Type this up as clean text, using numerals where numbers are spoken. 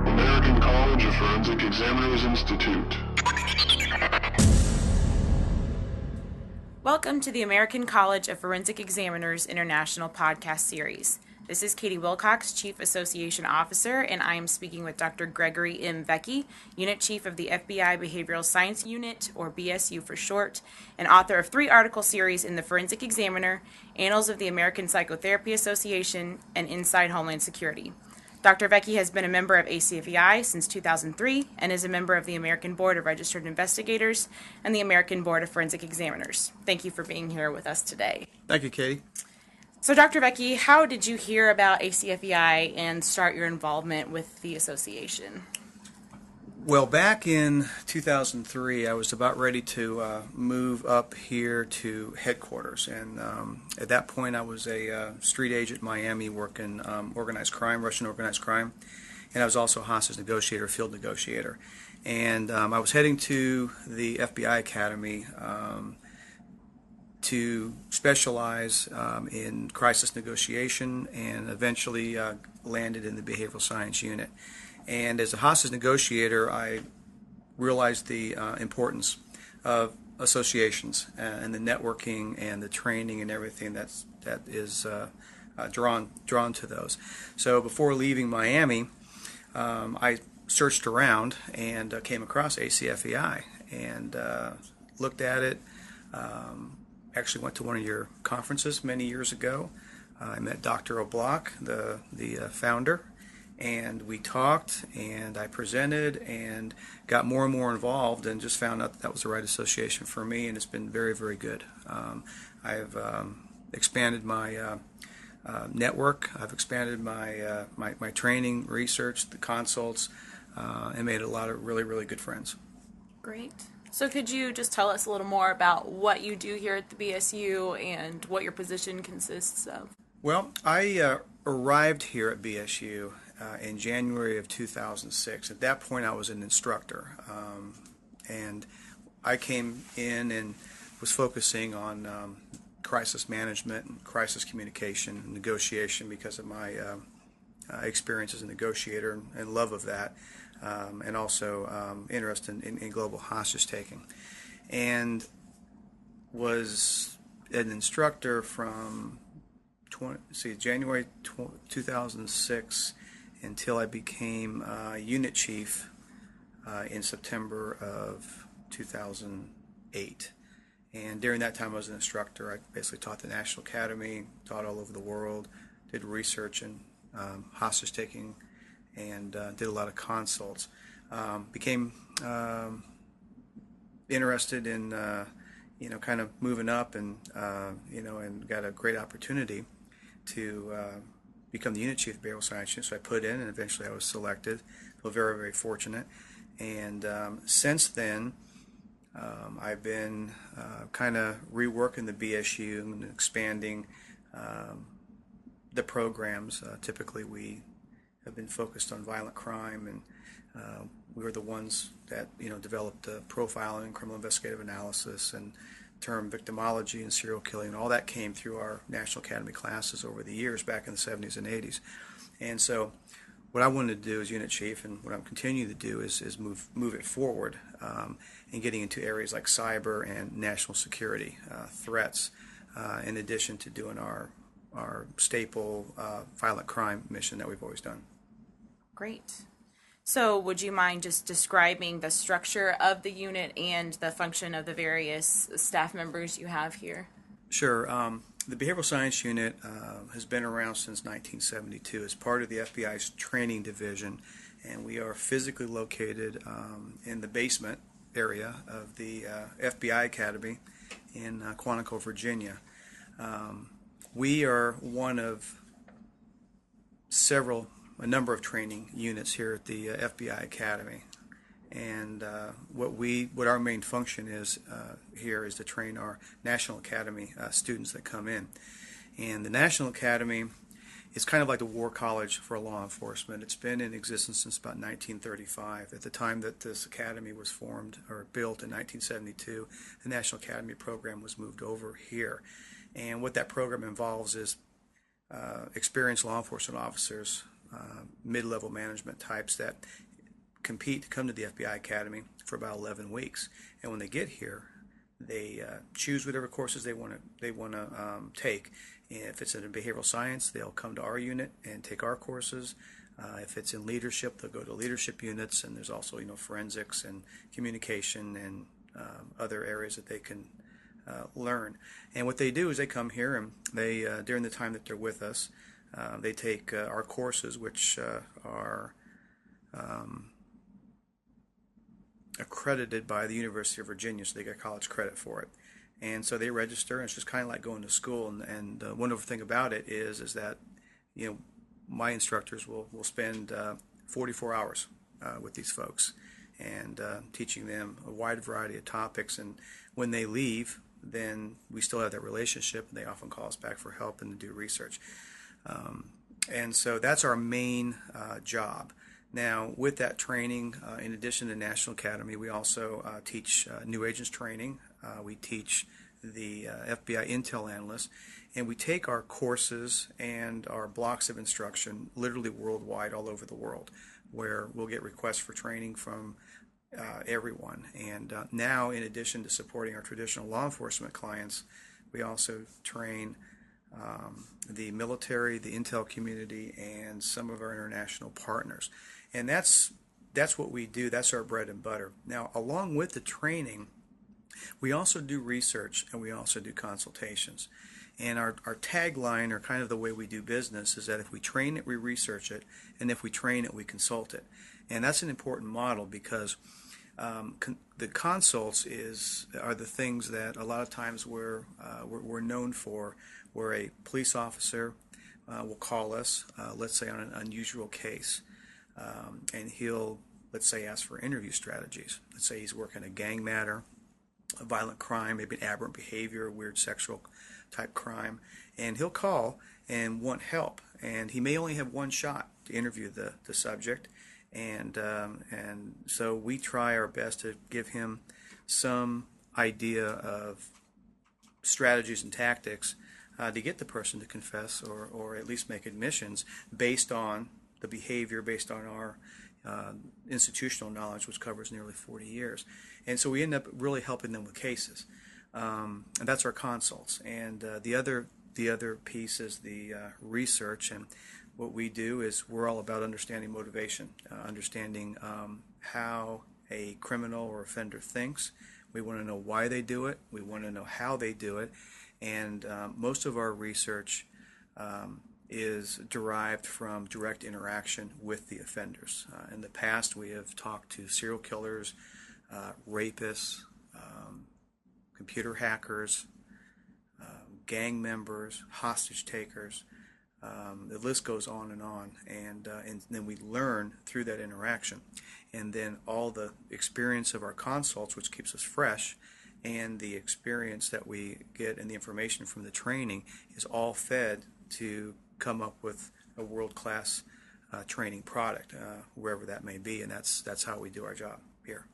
American College of Forensic Examiners Institute. Welcome to the American College of Forensic Examiners International podcast series. This is Katie Wilcox, Chief Association Officer, and I am speaking with Dr. Gregory M. Vecchi, Unit Chief of the FBI Behavioral Science Unit, or BSU for short, and author of 3 article series in the Forensic Examiner, Annals of the American Psychotherapy Association, and Inside Homeland Security. Dr. Vecchi has been a member of ACFEI since 2003 and is a member of the American Board of Registered Investigators and the American Board of Forensic Examiners. Thank you for being here with us today. Thank you, Katie. So, Dr. Vecchi, how did you hear about ACFEI and start your involvement with the association? Well, back in 2003, I was about ready to move up here to headquarters, and at that point I was a street agent in Miami working organized crime, Russian organized crime, and I was also a hostage negotiator, field negotiator. And I was heading to the FBI Academy to specialize in crisis negotiation, and eventually landed in the behavioral science unit. And as a hostage negotiator, I realized the importance of associations and the networking and the training and everything that is drawn to those. So before leaving Miami, I searched around and came across ACFEI and looked at it. Actually went to one of your conferences many years ago. I met Dr. O'Block, the founder, and we talked, and I presented and got more and more involved, and just found out that was the right association for me, and it's been very, very good. I've expanded my network. I've expanded my training, research, the consults, and made a lot of really, really good friends. Great. So could you just tell us a little more about what you do here at the BSU and what your position consists of? Well, I arrived here at BSU in January of 2006. At that point, I was an instructor, and I came in and was focusing on crisis management and crisis communication and negotiation because of my experience as a negotiator and love of that, and also interest in global hostage taking, and was an instructor from January 2006 until I became unit chief in September of 2008. And during that time I was an instructor. I basically taught the National Academy, taught all over the world, did research in hostage taking, and did a lot of consults. Became interested in kind of moving up, and and got a great opportunity to become the unit chief of behavioral science unit. So I put in, and eventually I was selected. I feel very, very fortunate. And since then, I've been kind of reworking the BSU and expanding the programs. Typically, we have been focused on violent crime, and we were the ones that developed profiling and criminal investigative analysis and term victimology and serial killing, and all that came through our National Academy classes over the years back in the 70s and 80s. And so what I wanted to do as unit chief, and what I'm continuing to do, is move it forward in getting into areas like cyber and national security threats, in addition to doing our staple violent crime mission that we've always done. Great. So would you mind just describing the structure of the unit and the function of the various staff members you have here? Sure. The Behavioral Science Unit has been around since 1972 as part of the FBI's training division, and we are physically located in the basement area of the FBI Academy in Quantico, Virginia. We are one of a number of training units here at the FBI Academy, and what our main function is here is to train our National Academy students that come in. And the National Academy is kind of like the War College for law enforcement. It's been in existence since about 1935. At the time that this academy was formed or built in 1972, the National Academy program was moved over here. And what that program involves is experienced law enforcement officers, mid-level management types that compete to come to the FBI Academy for about 11 weeks. And when they get here, they choose whatever courses they want to take. And if it's in behavioral science, they'll come to our unit and take our courses. If it's in leadership, they'll go to leadership units, and there's also forensics and communication and other areas that they can learn. And what they do is they come here and they during the time that they're with us, they take our courses, which are accredited by the University of Virginia, so they get college credit for it. And so they register, and it's just kind of like going to school. And the wonderful thing about it is that my instructors will spend 44 hours with these folks and teaching them a wide variety of topics. And when they leave, then we still have that relationship, and they often call us back for help and to do research. And so that's our main job. Now, with that training, in addition to National Academy, we also teach new agents training. We teach the FBI Intel analysts, and we take our courses and our blocks of instruction literally worldwide, all over the world, where we'll get requests for training from everyone. And now, in addition to supporting our traditional law enforcement clients, we also train the military, the intel community, and some of our international partners. And that's what we do. That's our bread and butter. Now, along with the training, we also do research and we also do consultations. And our tagline, or kind of the way we do business, is that if we train it, we research it, and if we train it, we consult it. And that's an important model because the consults are the things that a lot of times we're known for, where a police officer will call us, let's say on an unusual case, and he'll, let's say, ask for interview strategies. Let's say he's working a gang matter, a violent crime, maybe an aberrant behavior, a weird sexual type crime, and he'll call and want help. And he may only have one shot to interview the subject, and so we try our best to give him some idea of strategies and tactics to get the person to confess or at least make admissions based on the behavior, based on our institutional knowledge, which covers nearly 40 years. And so we end up really helping them with cases. And that's our consults. And the other piece is the research. And what we do is we're all about understanding motivation, understanding how a criminal or offender thinks. We want to know why they do it. We want to know how they do it. And most of our research is derived from direct interaction with the offenders. In the past, we have talked to serial killers, rapists, computer hackers, gang members, hostage takers. The list goes on, and then we learn through that interaction. And then all the experience of our consults, which keeps us fresh, and the experience that we get and the information from the training is all fed to come up with a world-class training product, wherever that may be, and that's how we do our job here.